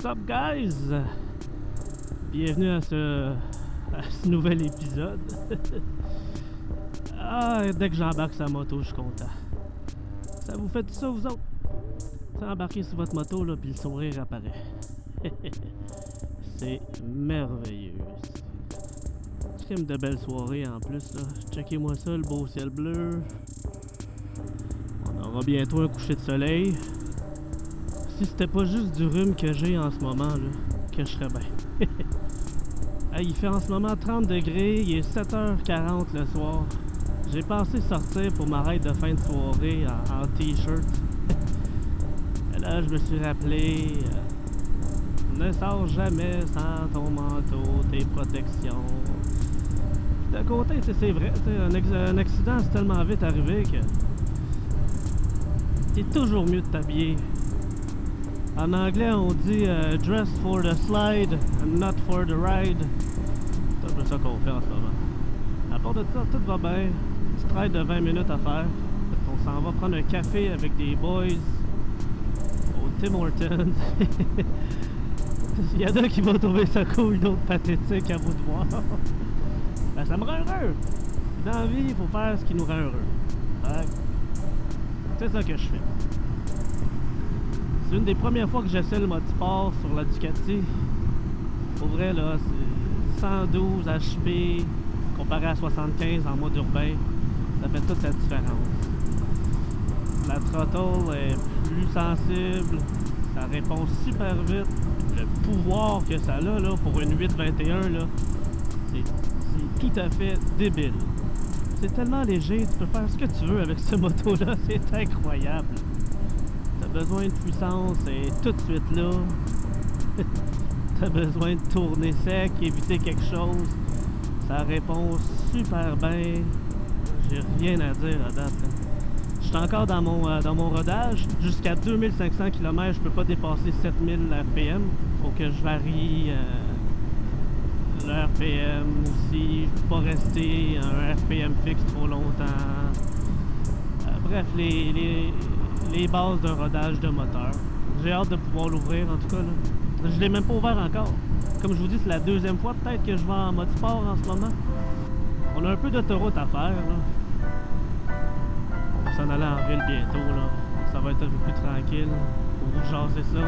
What's up, guys? Bienvenue à ce nouvel épisode. Dès que j'embarque sur la moto, je suis content. Ça vous fait tout ça, vous autres? Embarquez sur votre moto, là, puis le sourire apparaît. C'est merveilleux. Crime de belles soirées en plus, là. Checkez-moi ça, le beau ciel bleu. On aura bientôt un coucher de soleil. Si c'était pas juste du rhume que j'ai en ce moment, là, que je serais bien. Il fait en ce moment 30 degrés, il est 7h40 le soir. J'ai pensé sortir pour m'arrêter de fin de soirée en t-shirt. Et là, je me suis rappelé, ne sors jamais sans ton manteau, tes protections. D'un côté, c'est vrai, un accident c'est tellement vite arrivé que c'est toujours mieux de t'habiller. En anglais, on dit dress for the slide and not for the ride. C'est un peu ça qu'on fait en ce moment. À part de ça, tout va bien. Petite ride de 20 minutes à faire. On s'en va prendre un café avec des boys au Tim Hortons. Il y en a qui vont trouver ça cool, d'autres pathétiques à vous de voir. Ben, ça me rend heureux. Dans la vie, il faut faire ce qui nous rend heureux. Ouais. C'est ça que je fais. C'est une des premières fois que j'essaie le mode sport sur la Ducati. Pour vrai, là, c'est 112 HP comparé à 75 en mode urbain. Ça fait toute la différence. La throttle est plus sensible. Ça répond super vite. Le pouvoir que ça a là, pour une 821, là, c'est tout à fait débile. C'est tellement léger, tu peux faire ce que tu veux avec ce moto-là. C'est incroyable. T'as besoin de puissance et tout de suite là. T'as besoin de tourner sec, éviter quelque chose. Ça répond super bien. J'ai rien à dire à date. Je suis encore dans mon rodage. Jusqu'à 2500 km, je peux pas dépasser 7000 RPM. Faut que je varie le RPM aussi. Je peux pas rester à un RPM fixe trop longtemps. Bref, les bases d'un rodage de moteur. J'ai hâte de pouvoir l'ouvrir en tout cas. Là. Je l'ai même pas ouvert encore. Comme je vous dis, c'est la deuxième fois peut-être que je vais en mode sport en ce moment. On a un peu d'autoroute à faire. Là. On va s'en aller en ville bientôt. Là. Ça va être un peu plus tranquille pour vous jaser ça.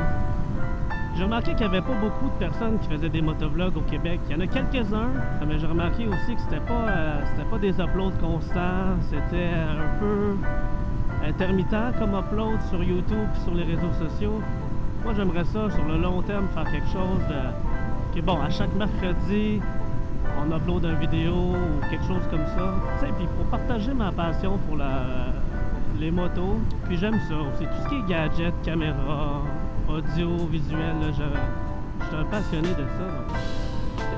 J'ai remarqué qu'il n'y avait pas beaucoup de personnes qui faisaient des motovlogs au Québec. Il y en a quelques-uns, mais j'ai remarqué aussi que c'était pas des uploads constants. C'était un peu intermittent comme upload sur YouTube et sur les réseaux sociaux. Moi, j'aimerais ça, sur le long terme, faire quelque chose de... bon, à chaque mercredi, on upload une vidéo ou quelque chose comme ça. Tu sais, puis pour partager ma passion pour les motos. Puis j'aime ça aussi. Tout ce qui est gadget, caméra, audio, visuel, je suis un passionné de ça. Donc.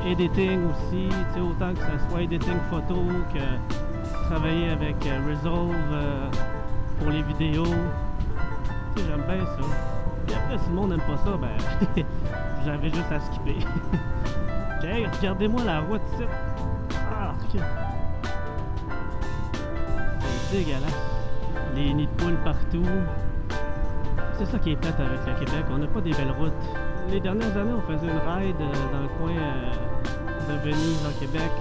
Editing aussi, tu sais, autant que ce soit editing photo que travailler avec Resolve pour les vidéos. Tu sais, j'aime bien ça. Et après, si le monde n'aime pas ça, ben, j'avais juste à skipper. Hey, regardez-moi la route ici. Ah, ok. C'est dégueulasse. Les nids de poules partout. C'est ça qui est plate avec le Québec. On n'a pas des belles routes. Les dernières années, on faisait une ride dans le coin de Venise, en Québec,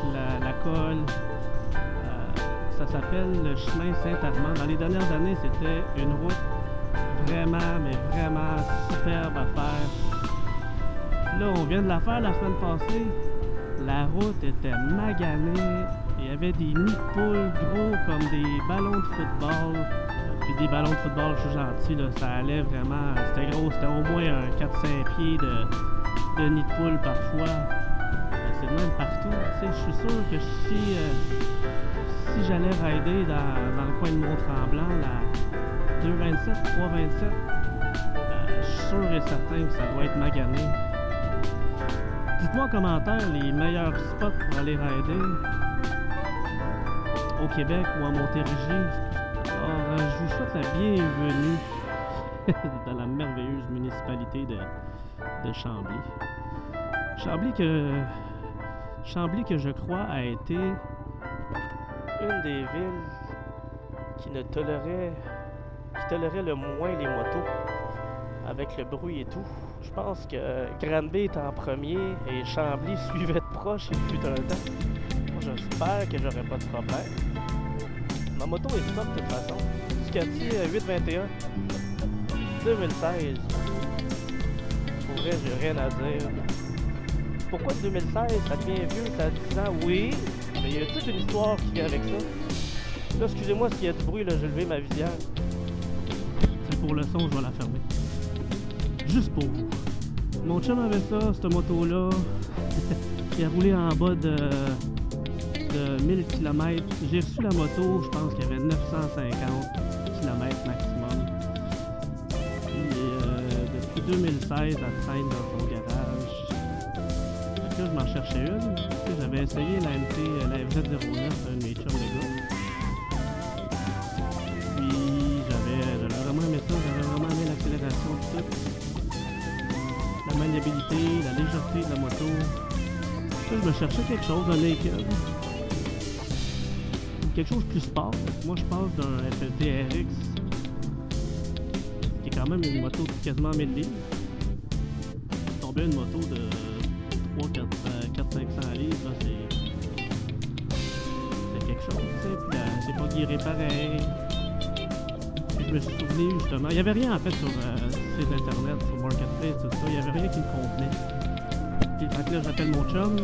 la Colle. Ça s'appelle le chemin Saint-Armand. Dans les dernières années, c'était une route vraiment, mais vraiment superbe à faire. Là, on vient de la faire la semaine passée. La route était maganée. Il y avait des nids de poules gros comme des ballons de football. Puis des ballons de football, je suis gentil, là, ça allait vraiment. C'était gros, c'était au moins un 4-5 pieds de nid de poule parfois. C'est de même partout. Tu sais, je suis sûr que si j'allais rider dans le coin de Mont-Tremblant, la 227, 327, je suis sûr et certain que ça doit être magané. Dites-moi en commentaire les meilleurs spots pour aller rider au Québec ou en Montérégie. Alors, je vous souhaite la bienvenue dans la merveilleuse municipalité de Chambly. Chambly que je crois a été une des villes qui tolérait le moins les motos. avec le bruit et tout. Je pense que Granby est en premier et Chambly suivait de proche il fut un temps. Moi, j'espère que j'aurai pas de problème. Ma moto est stop de toute façon. Ducati 821 2016. Pour vrai, j'ai rien à dire. Pourquoi 2016? Ça devient vieux, ça a 10 ans, oui. Mais il y a toute une histoire qui vient avec ça. Là, excusez-moi s'il y a du bruit, là, j'ai levé ma visière. C'est pour le son, je vais la fermer. Juste pour vous. Mon chum avait ça, cette moto-là. Il a roulé en bas de 1000 km. J'ai reçu la moto, je pense qu'il y avait 950 km maximum. Puis depuis 2016, elle traîne dans son garage. Fait que là, je m'en cherchais une. Tu sais, j'avais essayé la MT, la FZ09, un de mes chums de gars. Puis j'avais vraiment aimé ça, j'avais vraiment aimé l'accélération et tout. La maniabilité, la légèreté de la moto. Là, je me cherchais quelque chose, un naked. Quelque chose de plus sport. Moi, je passe d'un FLT RX, qui est quand même une moto de quasiment 1000 livres. Tomber une moto de 400-500 livres, là, c'est quelque chose, tu sais. Puis c'est pas guiré pareil. Puis je me suis souvenu, justement, il n'y avait rien en fait sur site internet, sur Marketplace, tout ça. Il n'y avait rien qui me convenait. Puis fait que là, j'appelle mon chum.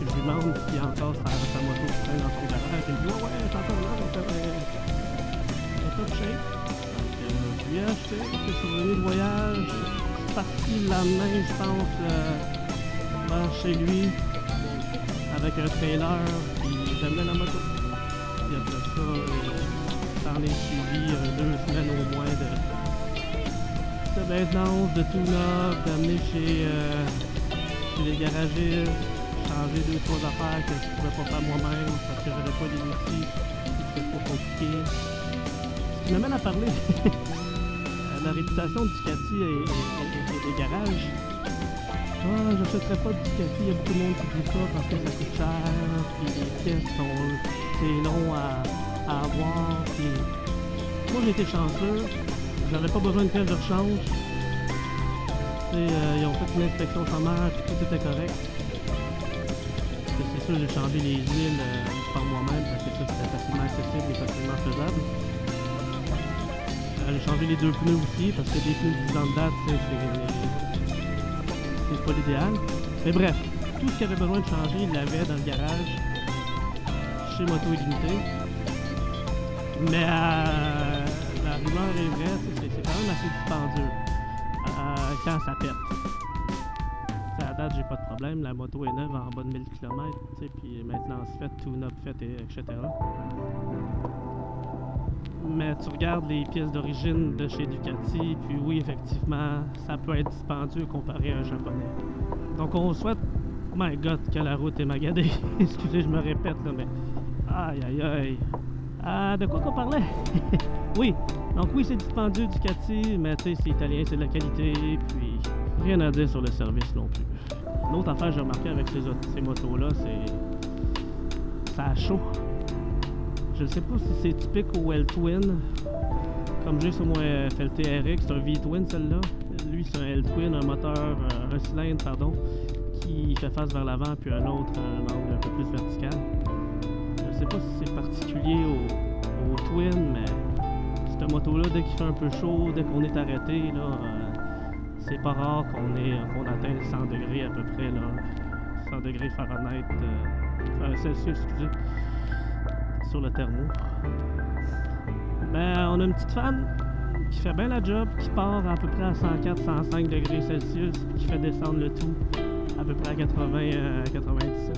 Je lui demande s'il y a encore sa moto qui traîne dans son garage. Il me dit ouais, c'est encore là, elle est top shape. Donc, je lui ai acheté, je suis revenu de voyage. Je suis parti le lendemain, je pense, vers chez lui, avec un trailer, puis j'amenais la moto. Puis après ça, j'en ai suivi 2 semaines au moins de maintenance, de tune-up, d'amener chez les garagistes. Changer 2-3 affaires que je ne pouvais pas faire moi-même parce que j'avais pas les outils, c'était trop compliqué. Ce qui m'amène à parler la réputation de Ducati et des garages. Ah, j'achèterais pas de Ducati, il y a beaucoup de monde qui dit ça parce que ça coûte cher, puis les pièces c'est long à avoir. Puis... Moi j'ai été chanceux, j'avais pas besoin de pièces de rechange. Ils ont fait une inspection sommaire, puis tout était correct. C'est sûr, j'ai changé les huiles par moi-même parce que ça c'était facilement accessible et facilement faisable. J'ai changé les 2 pneus aussi parce que des pneus de 10 ans de date, c'est pas l'idéal. Mais bref, tout ce qu'il avait besoin de changer, il l'avait dans le garage chez Moto Illimité. Mais la rumeur est vraie, c'est quand même assez dispendieux quand ça pète. À date, j'ai pas de problème, la moto est neuve en bas de 1000 km, puis maintenance faite, tune-up faite, etc. Mais tu regardes les pièces d'origine de chez Ducati, puis oui, effectivement, ça peut être dispendieux comparé à un japonais. Donc on souhaite, my god, que la route est magadée. Excusez, je me répète, là, mais aïe aïe aïe. Ah, de quoi qu'on parlait? Oui, donc oui, c'est dispendieux Ducati, mais tu sais, c'est italien, c'est de la qualité, puis rien à dire sur le service non plus. L'autre affaire que j'ai remarqué avec ces motos-là, c'est ça a chaud. Je ne sais pas si c'est typique au L-Twin, comme j'ai sur mon FLT RX, c'est un V-Twin celle-là. Lui, c'est un L-Twin, un moteur, un cylindre, pardon, qui fait face vers l'avant, puis un autre, un angle un peu plus vertical. Je ne sais pas si c'est particulier au Twin, mais cette moto-là, dès qu'il fait un peu chaud, dès qu'on est arrêté, là, c'est pas rare qu'on atteigne 100 degrés à peu près, là. 100 degrés Fahrenheit, Celsius, excusez, sur le thermo. Ben, on a une petite fan qui fait bien la job, qui part à peu près à 104-105 degrés Celsius, puis qui fait descendre le tout à peu près à 80-97.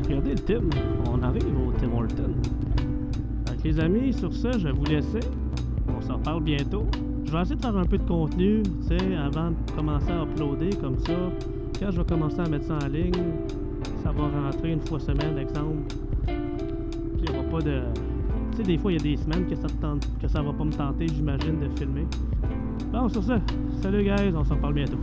Regardez le Tim, on arrive au Tim Horton. Donc les amis, sur ça, je vais vous laisser. On s'en reparle bientôt. Je vais essayer de faire un peu de contenu, tu sais, avant de commencer à uploader comme ça. Quand je vais commencer à mettre ça en ligne, ça va rentrer une fois semaine, exemple. Puis il n'y aura pas de... Tu sais, des fois, il y a des semaines que ça va pas me tenter, j'imagine, de filmer. Bon, sur ça, salut guys, on s'en reparle bientôt.